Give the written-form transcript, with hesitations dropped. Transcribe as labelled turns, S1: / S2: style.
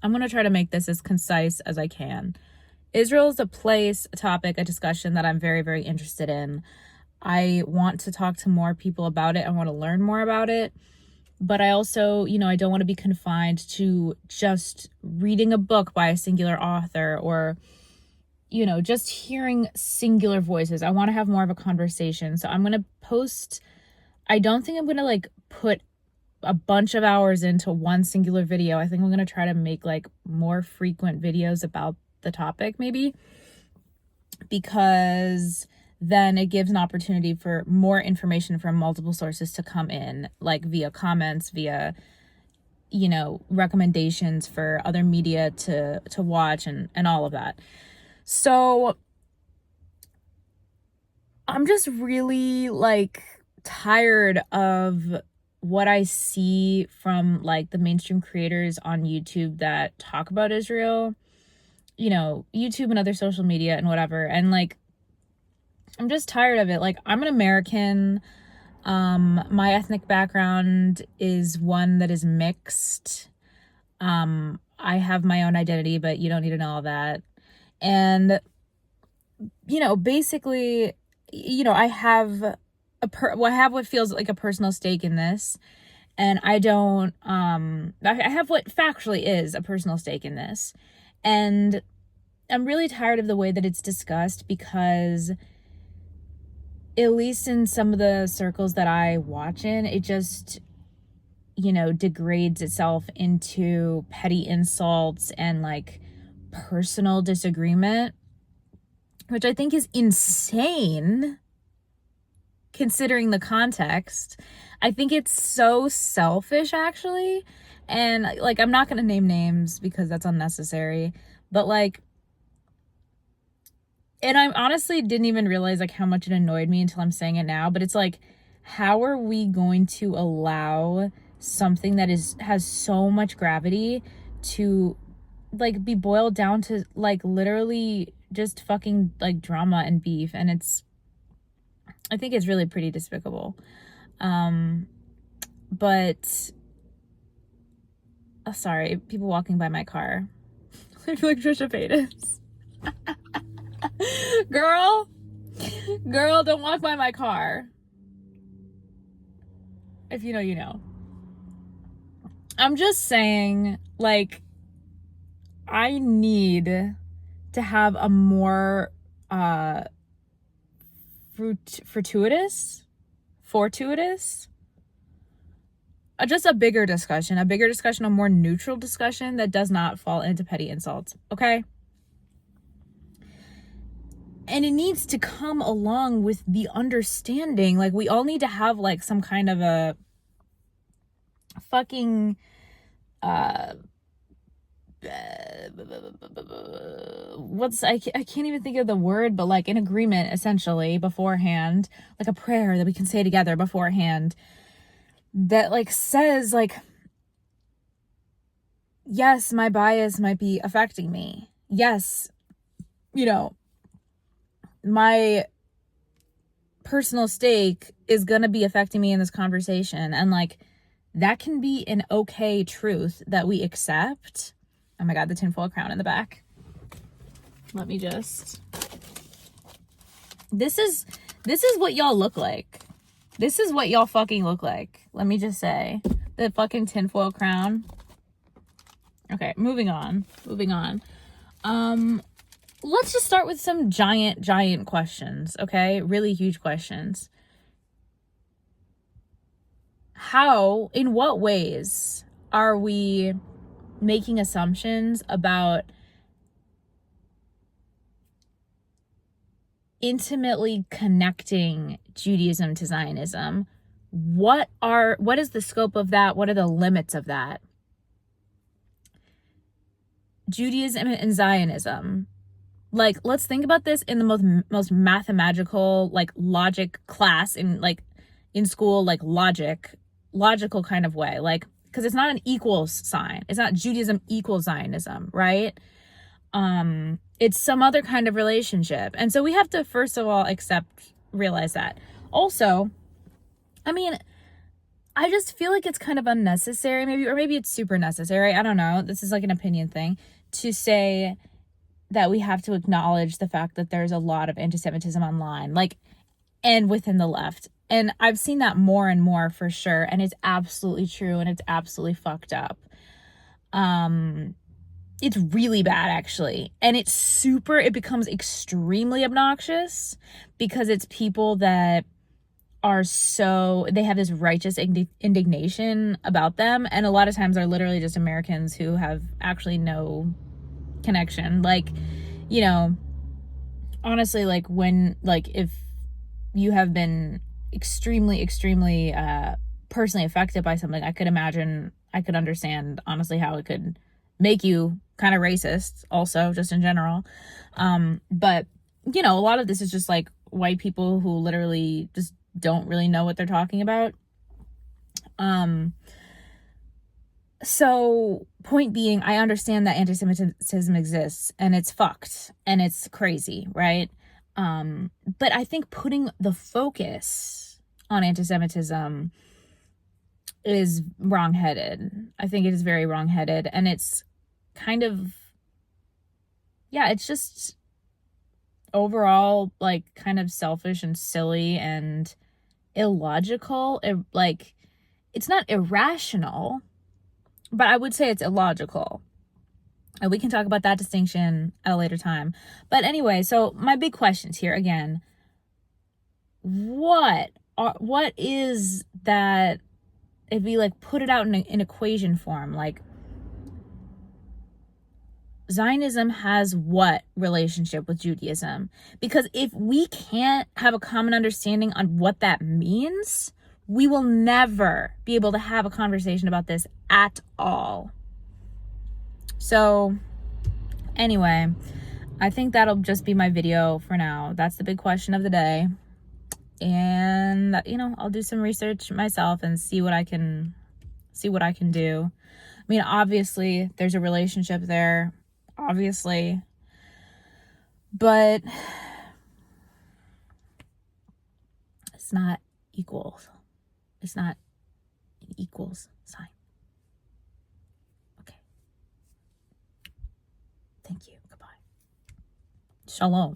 S1: I'm going to try to make this as concise as I can. Israel is a place, a topic, a discussion that I'm very, very interested in. I want to talk to more people about it. I want to learn more about it. But I also, I don't want to be confined to just reading a book by a singular author or, just hearing singular voices. I want to have more of a conversation. So I'm going to post, I don't think I'm going to like put a bunch of hours into one singular video. I think I'm going to try to make like more frequent videos about the topic maybe, because then it gives an opportunity for more information from multiple sources to come in, like via comments, via, recommendations for other media to watch and all of that. So I'm just really like tired of what I see from like the mainstream creators on YouTube that talk about Israel, YouTube and other social media and whatever. And like, I'm just tired of it. Like, I'm an American. My ethnic background is one that is mixed. I have my own identity, but you don't need to know all that. And, basically, I have I have what feels like a personal stake in this. And I don't, I have what factually is a personal stake in this. And I'm really tired of the way that it's discussed because, at least in some of the circles that I watch in, it just, degrades itself into petty insults and like personal disagreement, which I think is insane considering the context. I think it's so selfish, actually. And like, I'm not going to name names because that's unnecessary, but like, and I honestly didn't even realize like how much it annoyed me until I'm saying it now, but it's like, how are we going to allow something that has so much gravity to like be boiled down to like literally just fucking like drama and beef? And I think it's really pretty despicable. But sorry, people walking by my car. I feel like Trisha Paytas. Girl, don't walk by my car. If you know, you know. I'm just saying, like, I need to have a more fortuitous, just a bigger discussion, a more neutral discussion that does not fall into petty insults, okay? And it needs to come along with the understanding, like, we all need to have, like, some kind of a fucking, I can't even think of the word, but, like, an agreement, essentially, beforehand, like a prayer that we can say together beforehand, that, like, says, like, yes, my bias might be affecting me. Yes, my personal stake is gonna be affecting me in this conversation. And like, that can be an okay truth that we accept. Oh my God, the tinfoil crown in the back. Let me just, this is what y'all look like. This is what y'all fucking look like. Let me just say, the fucking tinfoil crown. Okay, moving on. Let's just start with some giant questions, okay? Really huge questions. In what ways are we making assumptions about intimately connecting Judaism to Zionism? What is the scope of that? What are the limits of that? Judaism and Zionism. Like, let's think about this in the most mathematical, like, logic class in school, like, logical kind of way. Like, because it's not an equal sign. It's not Judaism equals Zionism, right? It's some other kind of relationship. And so we have to, first of all, realize that. Also, I mean, I just feel like it's kind of unnecessary, maybe, or maybe it's super necessary. I don't know. This is like an opinion thing to say that we have to acknowledge the fact that there's a lot of anti-Semitism online, like, and within the left. And I've seen that more and more for sure. And it's absolutely true. And it's absolutely fucked up. It's really bad, actually. And it becomes extremely obnoxious because it's people that they have this righteous indignation about them. And a lot of times are literally just Americans who have actually no connection. Like, you know, honestly, like if you have been extremely, extremely personally affected by something, I could understand honestly how it could make you kind of racist also, just in general. But a lot of this is just like white people who literally just don't really know what they're talking about. So point being, I understand that anti-Semitism exists and it's fucked and it's crazy, right? But I think putting the focus on anti-Semitism is wrongheaded. I think it is very wrongheaded, and it's kind of, yeah, it's just overall like kind of selfish and silly and illogical. It's not irrational, but I would say it's illogical. And we can talk about that distinction at a later time. But anyway, so my big questions here again. What is that, if we like put it out in equation form, like Zionism has what relationship with Judaism? Because if we can't have a common understanding on what that means, we will never be able to have a conversation about this at all. So anyway, I think that'll just be my video for now. That's the big question of the day. And I'll do some research myself and see what I can do. I mean, obviously there's a relationship there, obviously, but it's not equals. It's not an equals sign. Okay. Thank you. Goodbye. Shalom,